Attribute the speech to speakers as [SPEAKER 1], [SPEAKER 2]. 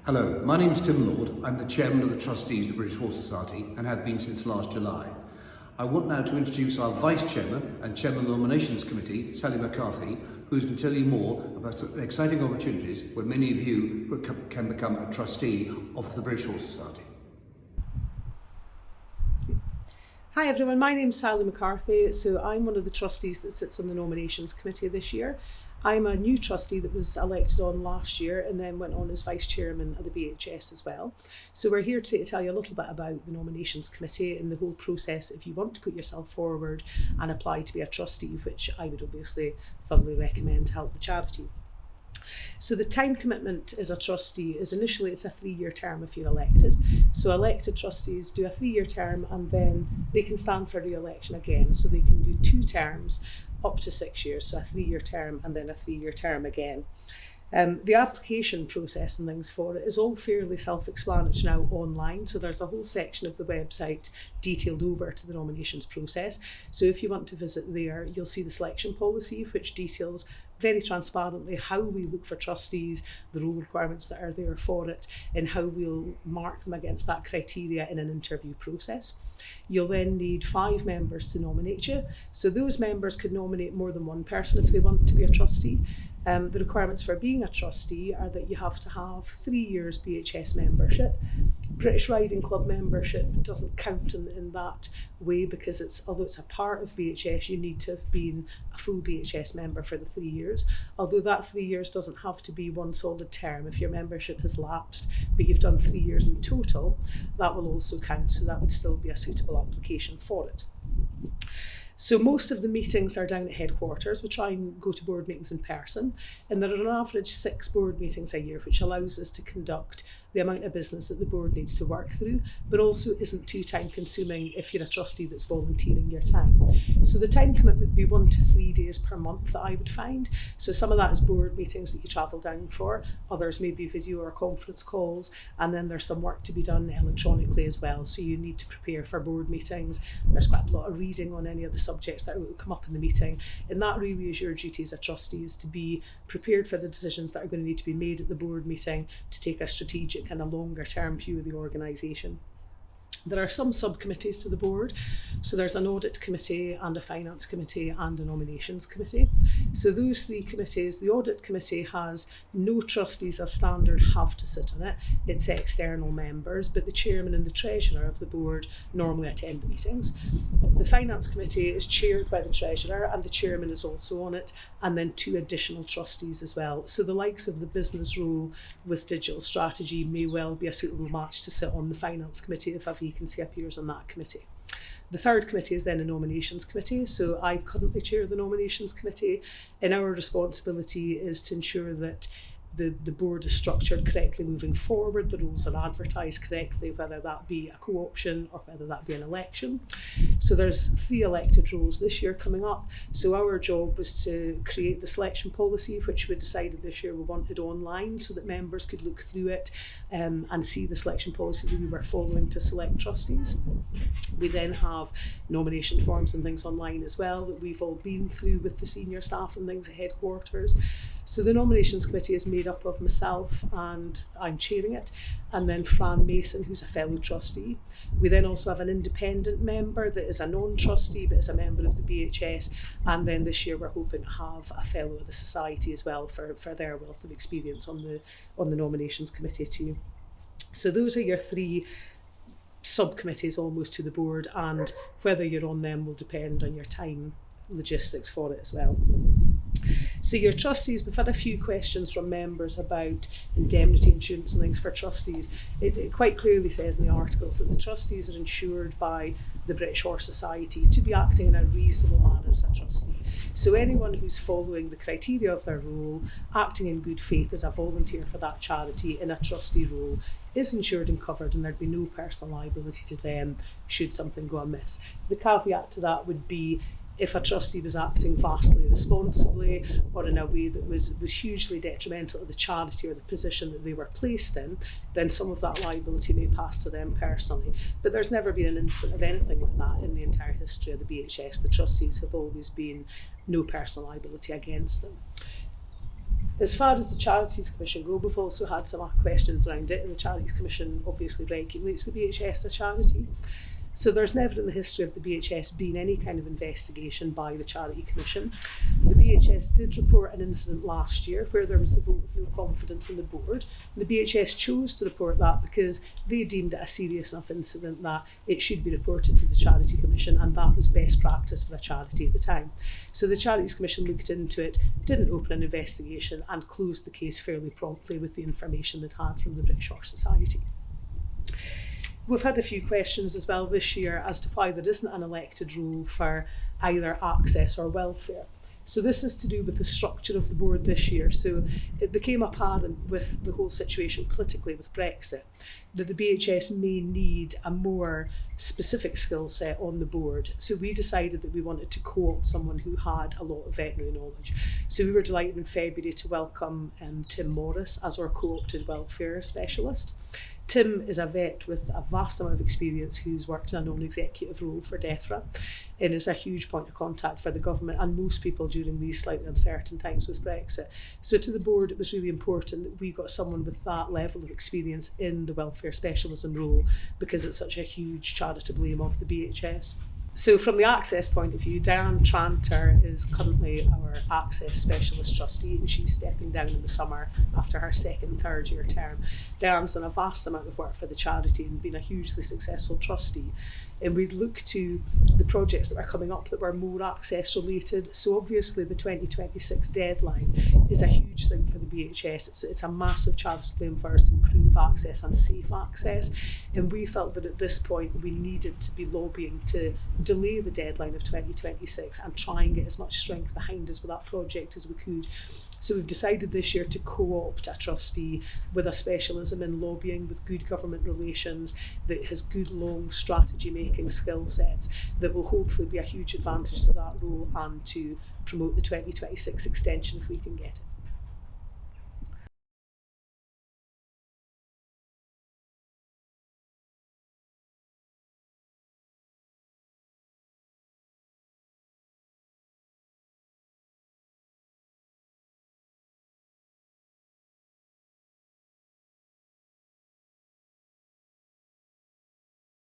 [SPEAKER 1] Hello, my name is Tim Lord. I'm the Chairman of the Trustees of the British Horse Society and have been since last July. I want now to introduce our Vice Chairman and Chairman of the Nominations Committee, Sally McCarthy, who's going to tell you more about the exciting opportunities where many of you can become a trustee of the British Horse Society.
[SPEAKER 2] Hi everyone, my name's Sally McCarthy, so I'm one of the trustees that sits on the Nominations Committee this year. I'm a new trustee that was elected on last year and then went on as Vice Chairman of the BHS as well. So we're here today to tell you a little bit about the Nominations Committee and the whole process if you want to put yourself forward and apply to be a trustee, which I would obviously thoroughly recommend to help the charity. So the time commitment as a trustee is initially it's a 3-year term if you're elected. So elected trustees do a 3-year term and then they can stand for re-election again. So they can do 2 terms up to 6 years, so a 3-year term and then a 3-year term again. The application process and things for it is all fairly self-explanatory now online, so there's a whole section of the website detailed over to the nominations process. So if you want to visit there, you'll see the selection policy, which details very transparently how we look for trustees, the role requirements that are there for it, and how we'll mark them against that criteria in an interview process. You'll then need 5 members to nominate you. So those members could nominate more than one person if they want to be a trustee. The requirements for being a trustee are that you have to have 3 years BHS membership. British Riding Club membership doesn't count in that way because although it's a part of BHS, you need to have been a full BHS member for the 3 years. Although that 3 years doesn't have to be one solid term. If your membership has lapsed, but you've done 3 years in total, that will also count. So that would still be a suitable application for it. So most of the meetings are down at headquarters. We try and go to board meetings in person, and there are on average 6 board meetings a year, which allows us to conduct the amount of business that the board needs to work through, but also isn't too time consuming if you're a trustee that's volunteering your time. So the time commitment would be 1 to 3 days per month that I would find. So some of that is board meetings that you travel down for, others may be video or conference calls, and then there's some work to be done electronically as well. So you need to prepare for board meetings. There's quite a lot of reading on any of the subjects that will come up in the meeting, and that really is your duty as a trustee, is to be prepared for the decisions that are going to need to be made at the board meeting to take a strategic and a longer term view of the organisation. There are some subcommittees to the board. So there's an audit committee and a finance committee and a nominations committee. So those 3 committees, the audit committee has no trustees as standard have to sit on it. It's external members, but the chairman and the treasurer of the board normally attend the meetings. The finance committee is chaired by the treasurer and the chairman is also on it, and then 2 additional trustees as well. So the likes of the business role with digital strategy may well be a suitable match to sit on the finance committee if a vacancy appears on that committee. The 3rd committee is then a nominations committee. So I currently chair the nominations committee, and our responsibility is to ensure that the board is structured correctly moving forward, the rules are advertised correctly, whether that be a co-option or whether that be an election. So there's 3 elected roles this year coming up. So our job was to create the selection policy, which we decided this year we wanted online so that members could look through it and see the selection policy that we were following to select trustees. We then have nomination forms and things online as well that we've all been through with the senior staff and things at headquarters. So the nominations committee is made up of myself, and I'm chairing it, and then Fran Mason, who's a fellow trustee. We then also have an independent member that is a non-trustee but is a member of the BHS, and then this year we're hoping to have a fellow of the society as well for their wealth of experience on the nominations committee too. So those are your 3 subcommittees almost to the board, and whether you're on them will depend on your time logistics for it as well. So your trustees, we've had a few questions from members about indemnity insurance and things for trustees. It quite clearly says in the articles that the trustees are insured by the British Horse Society to be acting in a reasonable manner as a trustee. So anyone who's following the criteria of their role, acting in good faith as a volunteer for that charity in a trustee role, is insured and covered, and there'd be no personal liability to them should something go amiss. The caveat to that would be if a trustee was acting vastly irresponsibly or in a way that was hugely detrimental to the charity or the position that they were placed in, then some of that liability may pass to them personally. But there's never been an incident of anything like that in the entire history of the BHS. The trustees have always been no personal liability against them. As far as the Charities Commission go, we've also had some questions around it, and the Charities Commission obviously regulates the BHS as a charity. So there's never in the history of the BHS been any kind of investigation by the Charity Commission. The BHS did report an incident last year where there was the vote of no confidence in the board. The BHS chose to report that because they deemed it a serious enough incident that it should be reported to the Charity Commission, and that was best practice for a charity at the time. So the Charities Commission looked into it, didn't open an investigation, and closed the case fairly promptly with the information it had from the British Horse Society. We've had a few questions as well this year as to why there isn't an elected role for either access or welfare. So this is to do with the structure of the board this year. So it became apparent with the whole situation politically with Brexit that the BHS may need a more specific skill set on the board. So we decided that we wanted to co-opt someone who had a lot of veterinary knowledge. So we were delighted in February to welcome Tim Morris as our co-opted welfare specialist. Tim is a vet with a vast amount of experience who's worked in a non-executive role for DEFRA and is a huge point of contact for the government and most people during these slightly uncertain times with Brexit. So to the board it was really important that we got someone with that level of experience in the welfare specialism role because it's such a huge charitable aim of the BHS. So from the access point of view, Diane Tranter is currently our access specialist trustee and she's stepping down in the summer after her second third year term. Diane's done a vast amount of work for the charity and been a hugely successful trustee. And we'd look to the projects that are coming up that were more access related. So obviously the 2026 deadline is a huge thing for the BHS. It's a massive charitable aim for us to improve access and safe access. And we felt that at this point we needed to be lobbying to delay the deadline of 2026 and try and get as much strength behind us with that project as we could. So we've decided this year to co-opt a trustee with a specialism in lobbying, with good government relations, that has good long strategy making skill sets, that will hopefully be a huge advantage to that role and to promote the 2026 extension if we can get it.